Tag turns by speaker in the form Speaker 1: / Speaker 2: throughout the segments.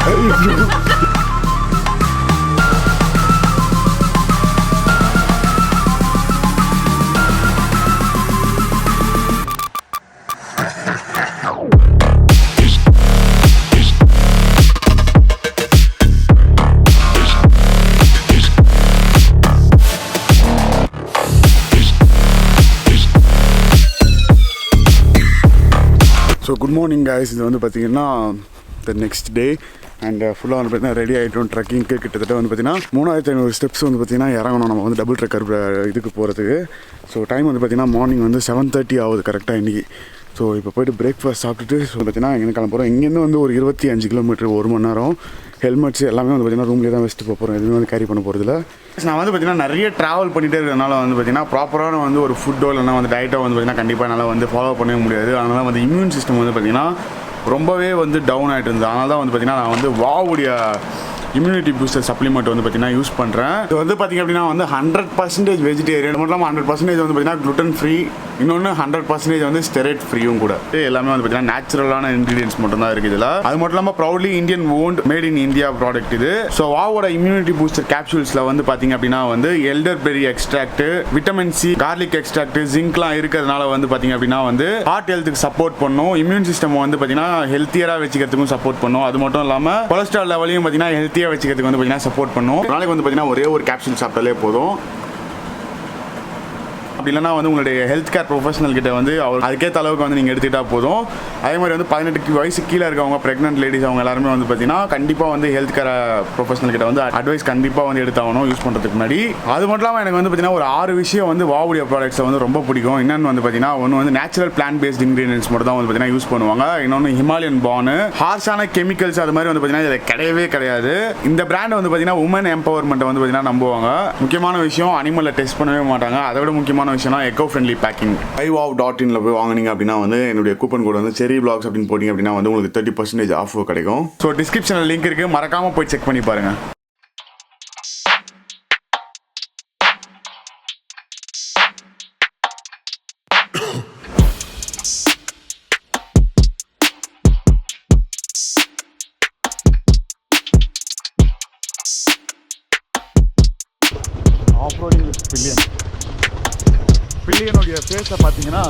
Speaker 1: So good morning guys. இது வந்து பார்த்திங்கன்னா த நெக்ஸ்ட் டே அண்ட் ஃபுல்லாக வந்து பார்த்திங்கன்னா ரெடி ஆகிட்டோம். ட்ரெக்கிங்க்கு கிட்டத்தட்ட வந்து பார்த்திங்கன்னா 3500 ஸ்டெப்ஸ் வந்து பார்த்திங்கன்னா இறங்கணும் நம்ம வந்து டபுள் ட்ரெக்கர் இதுக்கு போகிறதுக்கு. ஸோ டைம் வந்து பார்த்திங்கன்னா மார்னிங் வந்து 7:30 ஆகுது கரெக்டாக இன்றைக்கி. ஸோ இப்போ போய்ட்டு பிரேக்ஃபாஸ்ட் சாப்பிட்டுட்டு ஸோ பார்த்திங்கன்னா எங்கே கிளம்புறோம். இங்கேருந்து வந்து ஒரு 25 கிலோமீட்டர் 1 மணி நேரம். ஹெல்மெட்ஸ் எல்லாமே வந்து பார்த்திங்கன்னா ரூம்லேயே தான் வச்சுட்டு போகிறோம். எதுவுமே வந்து கேரி பண்ண போகிறதில்ல. நான் வந்து பார்த்திங்கன்னா நிறைய ட்ராவல் பண்ணிகிட்டே இருக்கிறதுனால வந்து பார்த்திங்கன்னா ப்ராப்பரான வந்து ஒரு ஃபுட்டோ இல்லைனா வந்து டயட்டோ வந்து பார்த்திங்கன்னா கண்டிப்பாக என்னால் வந்து ஃபாலோ பண்ணவே முடியாது. அதனால் வந்து இம்யூன் சிஸ்டம் வந்து பார்த்திங்கன்னா ரொம்பவே வந்து டவுன் ஆகிட்டு இருந்தது. அதனால தான் வந்து பார்த்திங்கன்னா நான் வந்து வாவுடைய இம்யூனிட்டி பூஸ்டர் சப்ளிமெண்ட் வந்து பார்த்திங்கன்னா யூஸ் பண்ணுறேன். இது வந்து பார்த்திங்க அப்படின்னா வந்து 100% வெஜிடேரியன் மட்டும் இல்லாமல் 100% வந்து பார்த்திங்கன்னா க்ளூட்டன் ஃப்ரீ, இன்னொன்று 100% வந்து ஸ்டெரைட் ஃப்ரீயும் கூட. எல்லாமே வந்து பார்த்திங்கன்னா நேச்சுரலான இன்க்ரீடியன்ஸ் மட்டும் தான் இருக்குது இதில். அது மட்டும் இல்லாமல் proudly Indian owned made in India product இது. ஸோ வாவோட இம்யூனிட்டி பூஸ்டர் கேப்சூல்ஸில் வந்து பார்த்திங்க அப்படின்னா வந்து elderberry extract, vitamin C, garlic extract, ஜிங்க்லாம் இருக்கிறதுனால வந்து பார்த்திங்க அப்படின்னா வந்து ஹார்ட் ஹெல்த்துக்கு சப்போர்ட் பண்ணும். இம்யூன் சிஸ்டம் வந்து பார்த்திங்கன்னா ஹெல்த்தியராக வச்சுக்கிறதுக்கும் சப்போர்ட் பண்ணும். அது மட்டும் இல்லாமல் கொலஸ்ட்ரால் லெவலையும் பார்த்திங்கன்னா ஹெல்த்தியாக வச்சுக்கிறதுக்கு வந்து பார்த்தீங்கன்னா சப்போர்ட் பண்ணும். நாளைக்கு வந்து பார்த்தீங்கன்னா ஒரே ஒரு கேப்சூல் சாப்பிட்டாலே போதும். அப்படி இல்லைனா வந்து உங்களுடைய ஹெல்த் கேர் ப்ரொஃபஷனல் கிட்ட வந்து அவர் அதுக்கேற்ற அளவுக்கு வந்து நீங்கள் எடுத்துக்கிட்டால் போதும். அதே மாதிரி வந்து 18 வயசு கீழே இருக்கவங்க, ப்ரெக்னென்ட் லேடிஸ், அவங்க எல்லாருமே வந்து பார்த்தீங்கன்னா கண்டிப்பாக வந்து ஹெல்த் கேர் ப்ரொஃபஷனல் கிட்ட வந்து அட்வைஸ் கண்டிப்பாக வந்து எடுத்தாகணும் யூஸ் பண்ணுறதுக்கு முன்னாடி. அது மட்டும் இல்லாமல் எனக்கு வந்து பார்த்தீங்கன்னா ஒரு 6 விஷயம் வந்து வாவுடைய ப்ராடக்ட்ஸை வந்து ரொம்ப பிடிக்கும். என்னென்னு வந்து பார்த்தீங்கன்னா ஒன்று வந்து நேச்சுரல் பிளான்ட் பேஸ்ட் இன்கிரீடியன்ஸ் மட்டும் தான் வந்து பார்த்தீங்கன்னா யூஸ் பண்ணுவாங்க. இன்னொன்று ஹிமாலயன் பானு, ஹார்ஷான கெமிக்கல்ஸ் அது மாதிரி வந்து பார்த்தீங்கன்னா இதில் கிடையவே கிடையாது. இந்த பிராண்ட் வந்து பார்த்தீங்கன்னா உமன் எம்பவர்மெண்ட்டை வந்து பார்த்தீங்கன்னா நம்புவாங்க. முக்கியமான விஷயம் அனிமலை டெஸ்ட் பண்ணவே மாட்டாங்க. அதை விட முக்கியமான விஷயம்னா எக்கோ ஃப்ரெண்ட்லி பேக்கிங். DIVO.in போய் வாங்கினீங்க அப்படின்னா வந்து என்னுடைய கூப்பன் கோட் வந்து செரி பிளாக்ஸ் அப்படின்னு போட்டிங்க அப்படின்னா வந்து உங்களுக்கு 30% ஆஃப் கிடைக்கும். ஸோ டிஸ்கிரிப்ஷனில் லிங்க் இருக்குது, மறக்காமல் போய் செக் பண்ணி பாருங்கள். ஆஃப்ரோடிங் வித் பில்லியனுடைய ஃபேஸை பார்த்தீங்கன்னா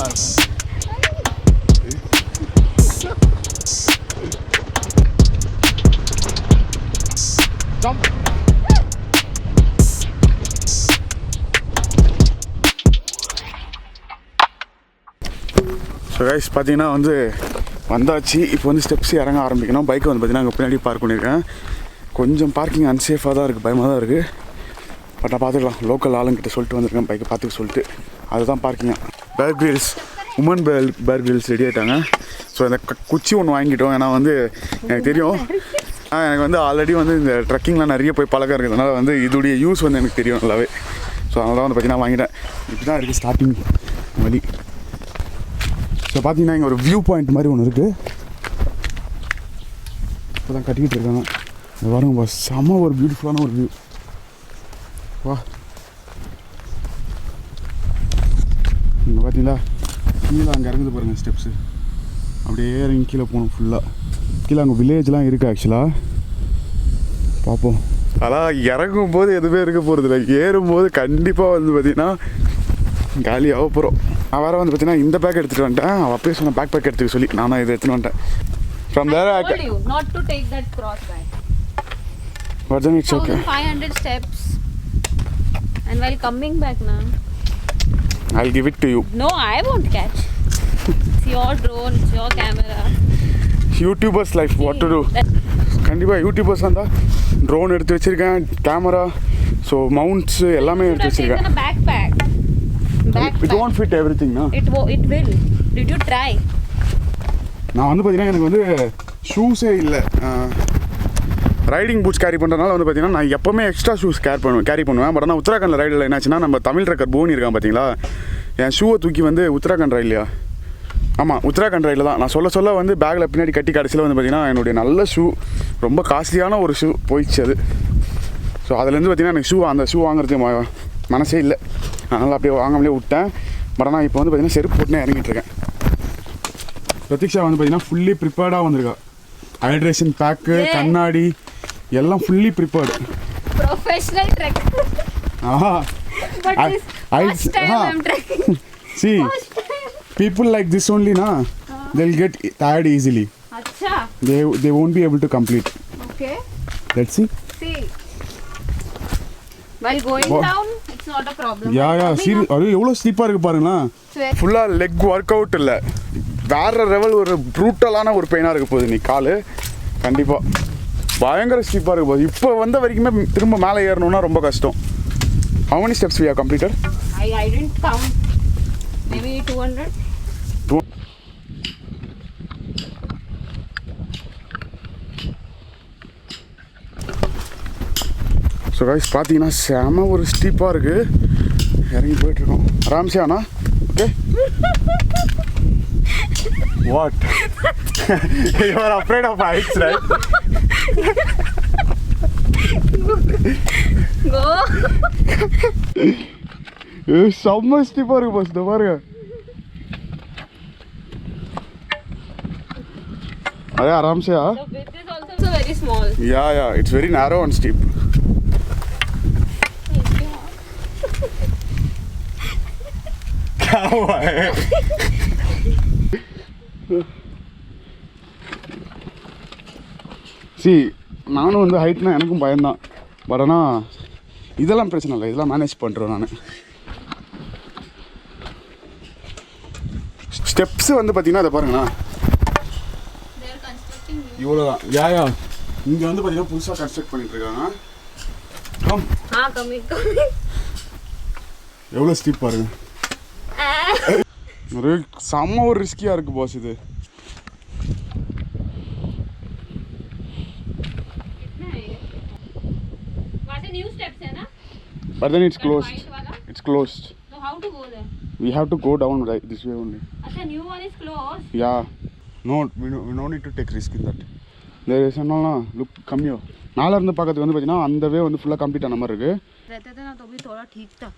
Speaker 1: ஸோ கைஸ் பார்த்தீங்கன்னா வந்து வந்தாச்சு. இப்போ வந்து ஸ்டெப்ஸ் இறங்க ஆரம்பிக்கணும். பைக்கை வந்து பார்த்தீங்கன்னா அங்கே பின்னாடி பார்க் பண்ணியிருக்கேன். கொஞ்சம் பார்க்கிங் அன்சேஃபாக தான் இருக்குது, பயமாக தான் இருக்குது. பட் நான் பார்த்துக்கலாம், லோக்கல் ஆளுங்கிட்ட சொல்லிட்டு வந்திருக்கேன் பைக்கை பார்த்துக்க சொல்லிட்டு. அதுதான் பார்க்கிங்க. பேர் கிரில்ஸ், உமன் பேர் கிரில்ஸ் ரெடி ஆகிட்டாங்க. ஸோ இந்த குச்சி ஒன்று வாங்கிட்டோம். ஏன்னா வந்து எனக்கு தெரியும், எனக்கு வந்து ஆல்ரெடி வந்து இந்த ட்ரெக்கிங்லாம் நிறைய போய் பழக்கம் இருக்கிறதுனால வந்து இதோடைய யூஸ் வந்து எனக்கு தெரியும் நல்லாவே. ஸோ அதனால தான் வந்து பார்த்தீங்கன்னா வாங்கிட்டேன். இப்படி தான் இருக்குது ஸ்டார்டிங் வழி. ஸோ பார்த்தீங்கன்னா இங்கே ஒரு வியூ பாயிண்ட் மாதிரி ஒன்று இருக்குது. இப்போ தான் கட்டிக்கிட்டு இருக்காங்க. இது பாருங்க, செம்ம ஒரு பியூட்டிஃபுல்லான ஒரு வியூ. வா, இங்கே பார்த்தீங்களா கீழே அங்கே இறங்குது பாருங்கள் ஸ்டெப்ஸு. அப்படியே இறங்கி கீழே போகணும் ஃபுல்லாக. கீழே அங்கே வில்லேஜ்லாம் இருக்குது ஆக்சுவலாக. பார்ப்போம். அதான் இறங்கும் போது எதுவுமே இருக்க போகிறதில்ல, ஏறும்போது கண்டிப்பாக வந்து பார்த்திங்கன்னா காலியாக போகிறோம். நான் வேறு வந்து பார்த்தீங்கன்னா இந்த பேக் எடுத்துகிட்டு வந்துட்டேன். அவள் அப்பயே சொன்ன பேக் எடுத்துக்க சொல்லி நான் இதை எடுத்துகிட்டு வந்துட்டேன். From there I told you not to take that cross bag. But then it's okay. 500 steps. And while coming back now, I'll give it to you. No, I won't catch. It's your drone, it's your camera. YouTubers life, what to do? கண்டிப்பாக YouTubers வந்தால் drone எடுத்து வச்சுருக்கேன், camera, so mounts எல்லாமே எடுத்து வச்சுருக்கேன். Backpack. It won't fit everything, no? It will. Did you try? நான் வந்து பார்த்தீங்கன்னா எனக்கு வந்து ஷூஸே இல்லை. ரைடிங் பூட்ஸ் கேரி பண்ணுறதுனால வந்து பார்த்தீங்கன்னா நான் எப்போவுமே எக்ஸ்ட்ரா ஷூஸ் கேரி பண்ணுவேன். பட் ஆனால் உத்தராகண்ட் ரைடில் என்னாச்சுன்னா நம்ம தமிழ் ட்ரக்கர் போனி இருக்கான் பார்த்தீங்களா, என் ஷூவை தூக்கி வந்து உத்தராகண்ட் ரைட்லையா, ஆமாம் உத்தராகண்ட் ரைடில் தான் நான் சொல்ல வந்து பேக்கில் பின்னாடி கட்டி கடைசியில் வந்து பார்த்தீங்கன்னா என்னுடைய நல்ல ஷூ, ரொம்ப காஸ்ட்லியான ஒரு ஷூ போயிடுச்சு அது. ஸோ அதுலேருந்து பார்த்தீங்கன்னா எனக்கு அந்த ஷூ வாங்குறதுக்கு மனசே இல்லை. அதனால் அப்படியே வாங்காமலே விட்டேன். பட் ஆனால் இப்போ வந்து பார்த்தீங்கன்னா செருப்பு போட்டுனே இறங்கிட்டுருக்கேன். பிரதீக்ஷா வந்து பார்த்தீங்கன்னா ஃபுல்லி ப்ரிப்பேர்டாக வந்திருக்கா. ஹைட்ரேஷன் பேக்கு கண்ணாடி எல்லாம் fully prepared.
Speaker 2: Professional trek. But this first time I'm trekking.
Speaker 1: See, people like this only na, they'll get tired easily.
Speaker 2: Acha.
Speaker 1: They won't be able to complete.
Speaker 2: Okay.
Speaker 1: Let's see.
Speaker 2: See. While going down, it's not a problem.
Speaker 1: Yeah. See, அது எவ்வளவு ஸ்டீப்பா இருக்கு பாருங்களா. ஃபுல்லா leg work out இல்ல. வேற level ஒரு ப்ரூட்டலான ஒரு பெயினா இருக்கு போகுது நீ காலு. கண்டிப்பா பயங்கர ஸ்டீப்பா இருக்கு போகுது. இப்போ வந்த வரைக்குமே திரும்ப மேலே ஏறணும்னா ரொம்ப கஷ்டம். How many steps we have completed?
Speaker 2: I didn't count. Maybe 200.
Speaker 1: So guys பார்த்தீங்கன்னா செம ஒரு ஸ்டீப்பாக இருக்குது. இறங்கி போயிட்டுருக்கோம். ஆராம்சே ஆனா okay. What you are afraid of heights right?
Speaker 2: Go.
Speaker 1: செம்ம ஸ்டீப்பாக இருக்குது பஸ். இந்த பாருங்க. अरे आराम से आ.
Speaker 2: The width is also very small.
Speaker 1: Yeah, it's very narrow and steep. क्या हुआ है? See, நானும் வந்து ஹைட்னா எனக்கும் பயம்தான். பட் ஆனால் இதெல்லாம் பிரச்சனை இல்லை, இதெல்லாம் மேனேஜ் பண்ணுறேன் நான். ஸ்டெப்ஸு வந்து பார்த்தீங்கன்னா அதை பாருங்கண்ணா இவ்வளோதான். யா இங்கே வந்து பார்த்தீங்கன்னா புதுசாக கன்ஸ்ட்ரக்ட் பண்ணிட்டு இருக்காங்க. எவ்வளோ ஸ்டீப் பாருங்க. ஒரு செம்ம ஒரு ரிஸ்கியாக இருக்குது பாஸ் இது. But then it's closed. It's closed.
Speaker 2: So how to go there?
Speaker 1: We have to go down right this way only.
Speaker 2: The new one is closed.
Speaker 1: Yeah. No, we no need to take risk in that. There is no look come here. நாளா இருந்து பார்க்கிறதுக்கு வந்து பார்த்தீங்கன்னா அந்த வே வந்து ஃபுல்லாக complete ஆன மாதிரி இருக்கு.
Speaker 2: रहते थे ना तो भी थोड़ा ठीक था.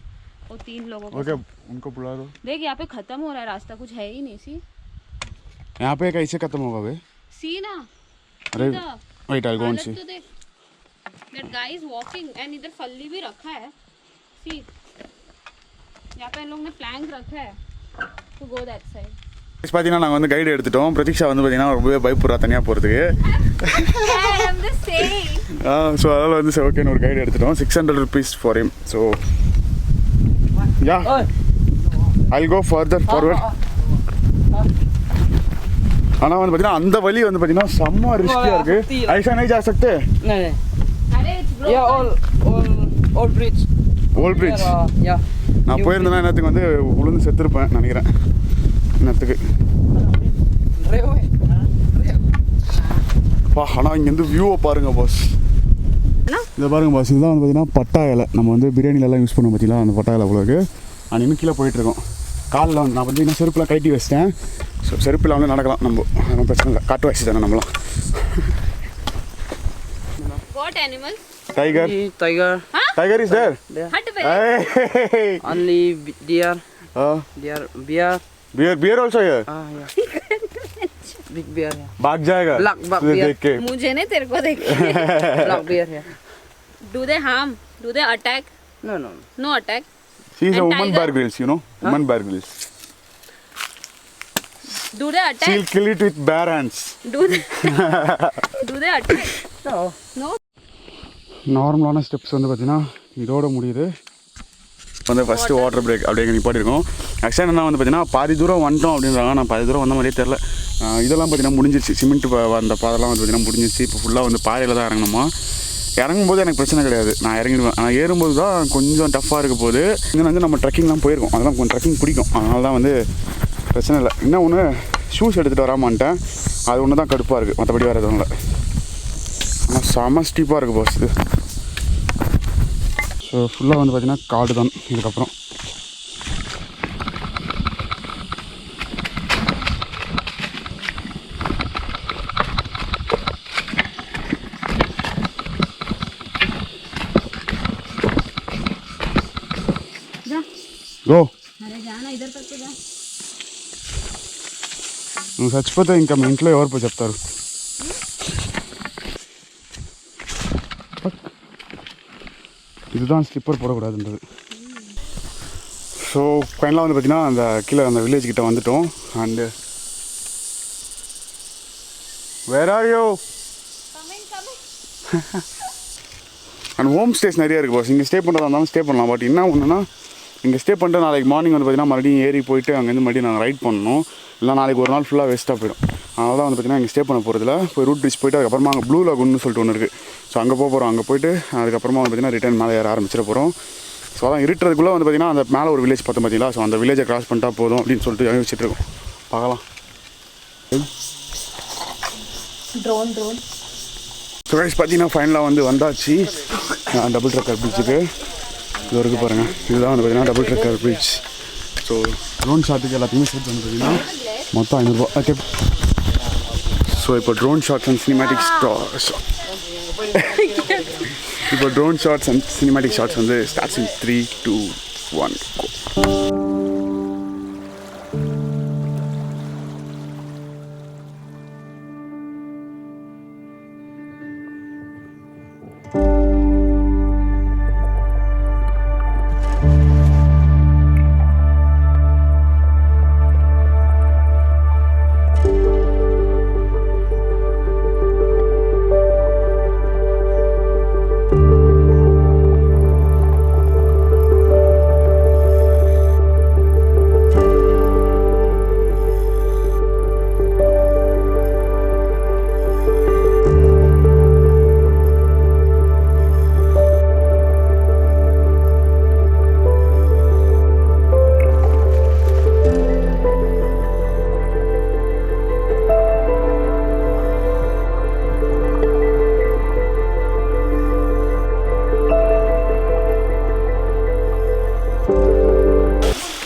Speaker 2: और 3 लोगों को.
Speaker 1: ओके उनको बुला दो.
Speaker 2: देख यहाँ पे खत्म हो रहा है रास्ता, कुछ है ही नहीं. सी
Speaker 1: यहाँ पे कैसे खत्म होगा बे?
Speaker 2: सी ना.
Speaker 1: अरे wait I'll go and see.
Speaker 2: That guy is walking and इधर फल्ली भी रखा है. सी यहाँ पे इन लोग ने फ्लैंक रखा है to go that side.
Speaker 1: பார்த்தீங்கன்னா நாங்கள் வந்து கைடு எடுத்துட்டோம். பிரதீக்ஷா வந்து பார்த்தீங்கன்னா ரொம்பவே பயப்படுறா தனியாக போகிறதுக்கு. ஸோ அதனால் வந்து ஓகேன்னு ஒரு கைடு எடுத்துட்டோம். 600 rupees for him. So yeah I'll go further forward. ஆனால் வந்து பார்த்தீங்கன்னா அந்த வழி வந்து பார்த்தீங்கன்னா செம்ம ரிஸ்கியாக இருக்குது. ஐசா नहीं जा सकते?
Speaker 2: अरे it's broken.
Speaker 3: Old bridge.
Speaker 1: Old bridge.
Speaker 3: Yeah.
Speaker 1: நான் போயிருந்தேன்னா என்னத்துக்கு வந்து உளுந்து செத்துருப்பேன் நினைக்கிறேன். என்னத்துக்கு பா. ஆனால் இங்கேருந்து வியூவை பாருங்கள் பாஸ். இதை பாருங்கள் பாஸ். இதுதான் வந்து பார்த்தீங்கன்னா பட்டா இலை. நம்ம வந்து பிரியாணிலலாம் யூஸ் பண்ணுவோம் பார்த்தீங்களா அந்த பட்டா இலை அவ்வளோக்கு. நான் இன்னும் கீழே போயிட்டுருக்கோம். காலில் வந்து நான் பார்த்தீங்கன்னா செருப்புலாம் கட்டி வச்சிட்டேன். ஸோ செருப்பில் வந்து நடக்கலாம் நம்ம. அதெல்லாம் பிரச்சனை இல்லை. காட்டு வச்சு தானே நம்மளாம்.
Speaker 2: What animal?
Speaker 1: Tiger.
Speaker 3: Tiger.
Speaker 2: Huh?
Speaker 1: Tiger is there.
Speaker 2: Hut पे.
Speaker 1: Hey.
Speaker 3: Only deer. Bear.
Speaker 1: Bear also here.
Speaker 3: Yeah. Big bear. Yeah.
Speaker 1: भाग जाएगा.
Speaker 3: Black bear.
Speaker 1: देख के.
Speaker 2: मुझे नहीं तेरे को देख.
Speaker 3: Black bear. Yeah.
Speaker 2: Do they harm? Do they attack?
Speaker 3: No.
Speaker 2: No attack.
Speaker 1: She is
Speaker 2: And
Speaker 1: a woman
Speaker 2: tiger?
Speaker 1: Bear Grylls, you know. Woman Bear Grylls.
Speaker 2: Do they attack?
Speaker 1: She'll kill it with bare hands.
Speaker 2: Do they attack? No.
Speaker 1: நார்மலான steps வந்து பார்த்தீங்கன்னா இதோட முடியுது. வந்து first water break அப்படியே நிப்பாட்டிருக்கோம். ஆக்சுவலாக என்ன வந்து பார்த்தீங்கன்னா பாதி தூரம் வந்துட்டோம் அப்படின்றாங்க. நான் பாதி தூரம் வந்த மாதிரியே தெரில. இதெல்லாம் பார்த்தீங்கன்னா முடிஞ்சிருச்சு. சிமெண்ட் அந்த பாதெல்லாம் வந்து பார்த்தீங்கன்னா முடிஞ்சிருச்சு. இப்போ ஃபுல்லாக வந்து பாறையில் தான் இறங்கணுமா. இறங்கும்போது எனக்கு பிரச்சனை கிடையாது, நான் இறங்கிடுவேன். ஆனால் ஏறும்போது தான் கொஞ்சம் டஃப்பாக இருக்க போது. இங்கே வந்து நம்ம ட்ரெக்கிங்லாம் போயிருக்கோம், அதெல்லாம் கொஞ்சம் ட்ரெக்கிங் பிடிக்கும், அதனால தான் வந்து பிரச்சனை இல்லை. இன்னும் ஒன்று ஷூஸ் எடுத்துகிட்டு வராமான்ட்டேன், அது ஒன்று தான் கடுப்பாக இருக்குது, மற்றபடி வேறு எதுவும் இல்லை. ஆனால் செம ஸ்டீப்பாக இருக்குது பாஸ் இது. ஸோ ஃபுல்லாக வந்து பார்த்திங்கன்னா காடு தான் இதுக்கப்புறம். గో నువ్వు చచ్చిపోతే ఇంకా మీ ఇంట్లో ఎవరు చెప్తారు? இதுதான் ஸ்லிப்பர் போடக்கூடாதுன்றது. ஸோ ஃபைனலாக வந்து பார்த்திங்கன்னா அந்த கீழே அந்த வில்லேஜ் கிட்ட வந்துட்டோம். And where are you? And home stays நிறைய இருக்குது பாஸ். இங்கே ஸ்டே பண்ணுறதா இருந்தாலும் ஸ்டே பண்ணலாம். பட் என்ன ஒன்றுனா இங்கே ஸ்டே பண்ணிட்டு நாளைக்கு மார்னிங் வந்து பார்த்திங்கன்னா மறுபடியும் ஏறி போயிட்டு அங்கேருந்து மறுபடியும் நாங்கள் ரைட் பண்ணணும். இல்லை நாளைக்கு ஒரு நாள் ஃபுல்லாக வேஸ்ட்டாக போயிடும். அதனால தான் வந்து பார்த்திங்கன்னா இங்கே ஸ்டே பண்ண போகிறதுல போய் ரூட் பிரிட்ஜ் போய்ட்டு அதுக்கப்புறமா அங்கே ப்ளூ லகூன்னு சொல்லிட்டு ஒன்று இருக்குது. ஸோ அங்கே போக போகிறோம். அங்கே போய்ட்டு அதுக்கப்புறமா வந்து பார்த்திங்கன்னா ரிட்டர்ன் மேலே ஏற ஆரம்பிச்சிட போகிறோம். ஸோ அதான் இருட்டுறதுக்குள்ளே வந்து பார்த்திங்கன்னா அந்த மேலே ஒரு வில்லேஜ் பார்த்தோம் பார்த்தீங்களா. ஸோ அந்த வில்லேஜை கிராஸ் பண்ணிட்டா போதும் அப்படின்னு சொல்லிட்டு யோசிச்சுட்டு இருக்கோம். பார்க்கலாம்.
Speaker 2: ட்ரோன்
Speaker 1: ஸோ கைஸ் பார்த்தீங்கன்னா ஃபைனலாக வந்து வந்தாச்சு டபுள் ட்ரக்கர் பிரிட்ஜுக்கு. இது வரைக்கும் பாருங்கள். இதுதான் வந்து பார்த்திங்கன்னா double decker bridge. So drone ஷாட்டுக்கு எல்லாத்தையுமே சேர்த்து வந்து பார்த்திங்கன்னா மொத்தம் 500 ரூபா. ஓகே. ஸோ இப்போ ட்ரோன் ஷாட்ஸ் அண்ட் சினிமேட்டிக் இப்போ drone shots and cinematic shots வந்து starts in 3, 2, 1 go.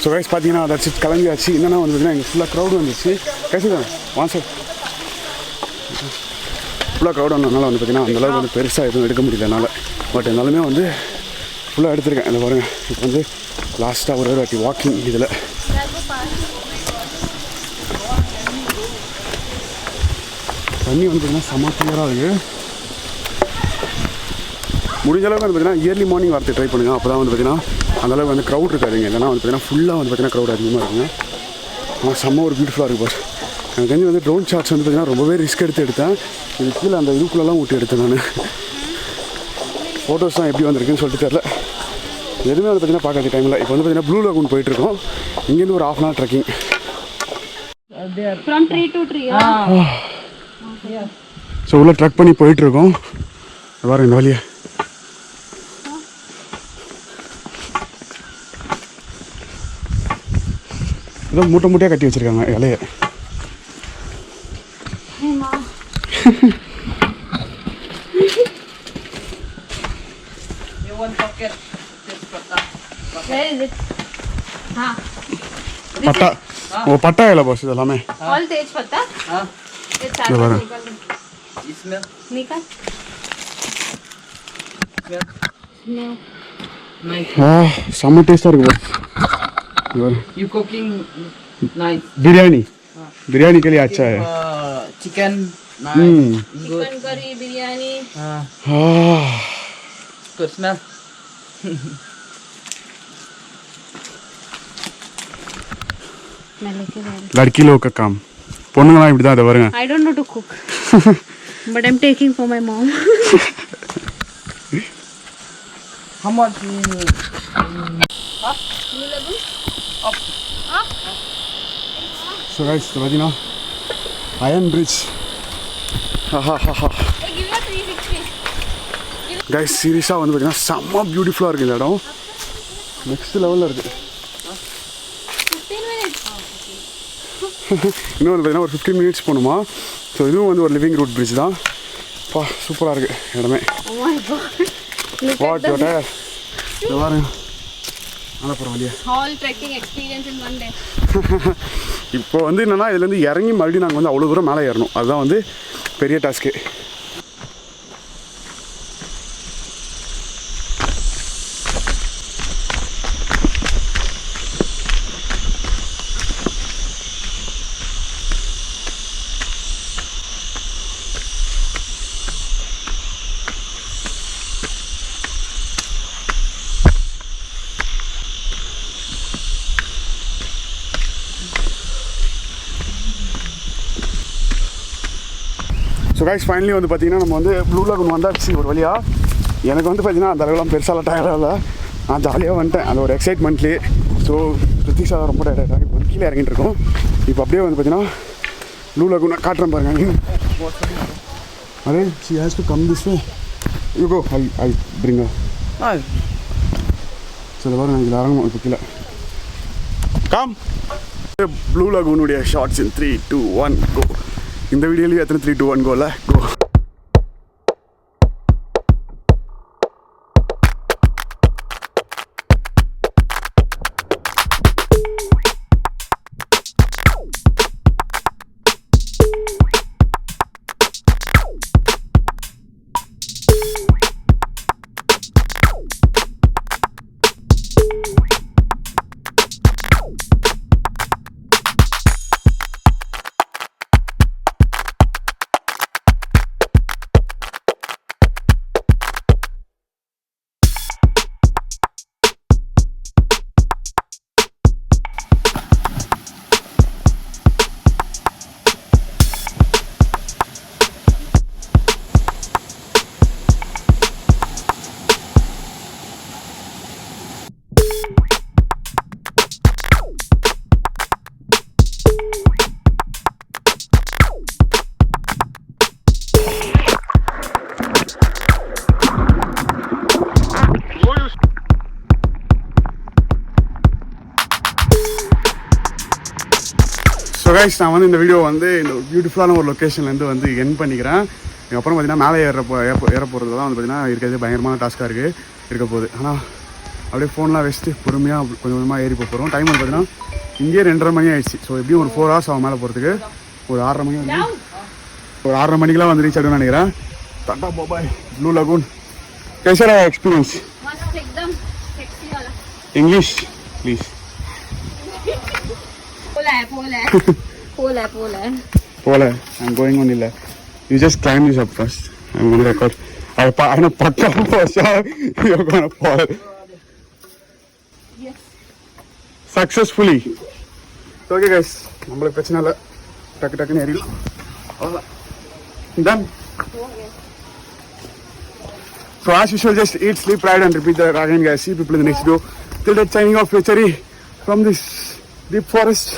Speaker 1: So guys பார்த்தீங்கன்னா அதாச்சு கிளம்பியாச்சு. என்னென்னா வந்து பார்த்தீங்கன்னா எங்கள் ஃபுல்லாக க்ரௌடு வந்துச்சு. பேசுதான் வான் சார் ஃபுல்லாக க்ரௌட் வந்ததுனால வந்து பார்த்தீங்கன்னா அந்தளவுக்கு வந்து பெருசாக எதுவும் எடுக்க முடியல என்னால். பட் இருந்தாலுமே வந்து ஃபுல்லாக எடுத்திருக்கேன். இந்த பாருங்கள் இப்போ வந்து லாஸ்ட்டாக ஒரு வாட்டி வாக்கிங் இதில். தண்ணி வந்து பார்த்தீங்கன்னா செம்ம கிளியராக இருக்குது. முடிஞ்ச அளவுக்கு வந்து பார்த்தீங்கன்னா இயர்லி மார்னிங் வரது ட்ரை பண்ணுங்கள். அப்போ தான் வந்து பார்த்தீங்கன்னா அந்தளவுக்கு வந்து க்ரௌட் இருக்காதுங்க. இல்லைனா வந்து பார்த்தீங்கன்னா ஃபுல்லாக வந்து பார்த்தீங்கன்னா க்ரௌட் அதிகமாக இருக்குங்க. ஆனால் செம்ம ஒரு பியூட்டிஃபுல்லாக இருக்குது பார். எனக்கு தெரிஞ்சு வந்து ட்ரோன் ஷாட்ஸ் வந்து பார்த்தீங்கன்னா ரொம்பவே ரிஸ்க் எடுத்தேன். இது கீழே அந்த இதுக்குள்ளெல்லாம் ஊட்டி எடுத்தேன் நான். ஃபோட்டோஸ்லாம் எப்படி வந்திருக்குன்னு சொல்லிட்டு தெரில. எதுவுமே வந்து பார்த்தீங்கன்னா பார்க்காத டைமில் இப்போ வந்து பார்த்தீங்கன்னா ப்ளூ லகூன் போயிட்டுருக்கோம். இங்கேருந்து ஒரு 1/2 hour trekking.
Speaker 2: From tree to tree.
Speaker 1: So உள்ள ட்ரக் பண்ணி போயிட்டுருக்கோம். பாருங்க இந்த வழியை. ஏதோ மூட்டை மூட்டையாக கட்டி வச்சுருக்காங்க இலையை. பட்டா ஓ பட்டா இலை பாஸ் இது எல்லாமே.
Speaker 2: All tej patta? It's
Speaker 3: Smell.
Speaker 2: Nikal. No.
Speaker 3: Nice.
Speaker 1: செம்ம டேஸ்ட்டாக இருக்குது boss.
Speaker 3: You cooking nice.
Speaker 1: Biryani biryani के लिए अच्छा है.
Speaker 3: Chicken nice. Good.
Speaker 2: Chicken curry, biryani.
Speaker 3: Good smell.
Speaker 1: लड़की लोग का काम. பொண்ணுங்கலாம் இப்படி தான் அதை வருங்க.
Speaker 2: I don't know to cook. But I'm taking for my mom.
Speaker 3: How much?
Speaker 2: Blue Lagoon?
Speaker 3: Up.
Speaker 1: So guys, பார்த்தீங்கன்னா iron bridge.
Speaker 2: Hey, give me a 360.
Speaker 1: Guys சீரியஸாக வந்து பார்த்தீங்கன்னா செம்ம பியூட்டிஃபுல்லாக இருக்குது இந்த இடம். நெக்ஸ்ட் லெவலில் இருக்குது.
Speaker 2: 15 minutes.
Speaker 1: இன்னும் வந்து பார்த்தீங்கன்னா ஒரு 15 minutes போகணுமா. ஸோ இதுவும் வந்து ஒரு லிவிங் ரூட் பிரிட்ஜ் தான். பா சூப்பராக இருக்குது இடமே.
Speaker 2: Oh my god. Look
Speaker 1: what
Speaker 2: at
Speaker 1: your
Speaker 2: the
Speaker 1: tyre. இது பாருங்க. நல்லா போகிற வழியா.
Speaker 2: whole trekking experience in one day.
Speaker 1: இப்போ வந்து என்னென்னா இதுலேருந்து இறங்கி மறுபடியும் நாங்கள் வந்து அவ்வளோ தூரம் மேலே ஏறணும். அதுதான் வந்து பெரிய டாஸ்க்கு. ஸோ கைஸ் ஃபைனலி வந்து பார்த்தீங்கன்னா நம்ம வந்து ப்ளூ லாகூன் வந்தாச்சு ஒரு வழியாக. எனக்கு வந்து பார்த்தீங்கன்னா அந்த அளவுலாம் பெருசாக டயர்டாக இல்லை, நான் ஜாலியாக வந்துட்டேன் அந்த ஒரு எக்ஸைட்மெண்ட்லேயே. ஸோ பிரதீஷா ரொம்ப டயர்டாக இப்போ வந்து கீழே இறங்கிட்டு இருக்கோம். இப்போ அப்படியே வந்து பார்த்தீங்கன்னா ப்ளூ லாகூன் காட்டுறேன் பாருங்க. Array she has to come this way. You go, I'll bring her. சில பாருங்க இதில் இறங்கணும் இப்போ கீழே. கம் ப்ளூ லாகூனுடைய ஷார்ட்ஸ் இன் 3, 2, 1 கோ. இந்த வீடியோலேயே எத்தனை 3, 2, 1 கோல கோ. ஸோ கைஸ் நான் வந்து இந்த வீடியோ வந்து இந்த பியூட்டிஃபுல்லான ஒரு லொக்கேஷன்லேருந்து வந்து என் பண்ணிக்கிறேன். அப்புறம் பார்த்தீங்கன்னா மேலே ஏற போகிறதுல தான் வந்து பார்த்தீங்கன்னா இருக்கிறது பயங்கரமான டாஸ்க்காக இருக்க போகுது. ஆனால் அப்படியே ஃபோன்லாம் வச்சுட்டு பொறுமையாக கொஞ்சம் கொஞ்சமாக ஏறி போகிறோம். டைம் வந்து பார்த்தீங்கன்னா இங்கேயே 2:30 மணி ஆயிடுச்சு. ஸோ எப்படியும் ஒரு 4 hours ஆகும் மேலே போகிறதுக்கு. ஒரு 6:30 மணி வந்து ஒரு 6:30 மணிக்கெலாம் வந்து ரீச் ஆகிடும்னு நினைக்கிறேன். டாடா பாய் ப்ளூ லாகூன். कैसा रहा एक्सपीरियंस?
Speaker 2: मस्त एकदम सेक्सी वाला.
Speaker 1: English please. Pola. I'm going on illa. You just climb this up first. I'm going to record. I'm going to put up for sure. You're going to fall.
Speaker 2: Yes.
Speaker 1: Successfully. So okay guys, நம்மளுக்கு பிரச்சனை இல்லை, டக்குன்னு ஏறிடலாம். அவ்வளோதான். Done. So as usual, just eat, sleep, ride and repeat that again guys. See people in the next video. Till that, signing off, Cheri from this deep forest.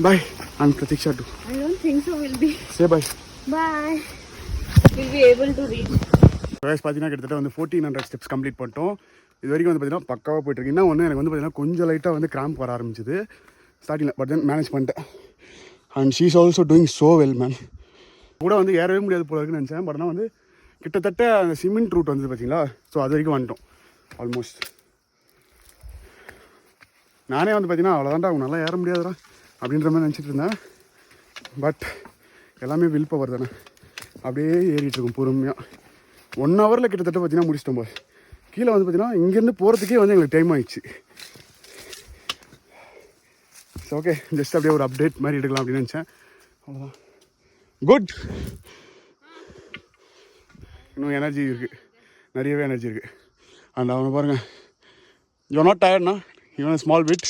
Speaker 1: Bye. And Pratiksha too.
Speaker 2: I don't think so we'll be.
Speaker 1: Say bye.
Speaker 2: Bye. We'll be able to reach.
Speaker 1: guys பார்த்தீங்கன்னா கிட்டத்தட்ட வந்து 1400 steps complete பண்ணிட்டோம். இது வரைக்கும் வந்து பார்த்தீங்கன்னா பக்காவாக போயிட்டுருக்கு. இன்னும் ஒன்று எனக்கு வந்து பார்த்தீங்கன்னா கொஞ்சம் லைட்டாக வந்து கிராம்ப் வர ஆரம்பிச்சிது ஸ்டார்டிங்கில். பட் தென் மேனேஜ் பண்ணிட்டேன். And she is also doing so well man. கூட வந்து ஏறவே முடியாது போல இருக்குன்னு நினச்சேன். பட் ஆனால் வந்து கிட்டத்தட்ட அந்த சிமெண்ட் ரூட் வந்து பார்த்தீங்களா, ஸோ அது வரைக்கும் வந்துட்டோம் ஆல்மோஸ்ட். நானே வந்து பார்த்தீங்கன்னா அவ்வளோதான்டா அவங்க நல்லா ஏற முடியாதுடா அப்படின்ற மாதிரி நினச்சிட்டு இருந்தேன். பட் எல்லாமே வில் பவர் தானே, அப்படியே ஏறிட்டுருக்கும் பொறுமையாக. 1 hourல கிட்டத்தட்ட பார்த்தீங்கன்னா முடிச்சிட்டோம் போய். கீழே வந்து பார்த்தீங்கன்னா இங்கேருந்து போகிறதுக்கே வந்து எங்களுக்கு டைம் ஆகிடுச்சு. ஸோ ஓகே, ஜஸ்ட் அப்படியே ஒரு அப்டேட் மாதிரி எடுக்கலாம் அப்படின்னு நினச்சேன். அவ்வளோதான். குட். இன்னும் எனர்ஜி இருக்குது, நிறையவே எனர்ஜி இருக்குது. அண்ட் அவனை பாருங்கள், யூ ஆர் நாட் டயர்ட்னா, ஈவன் ஸ்மால் பிட்.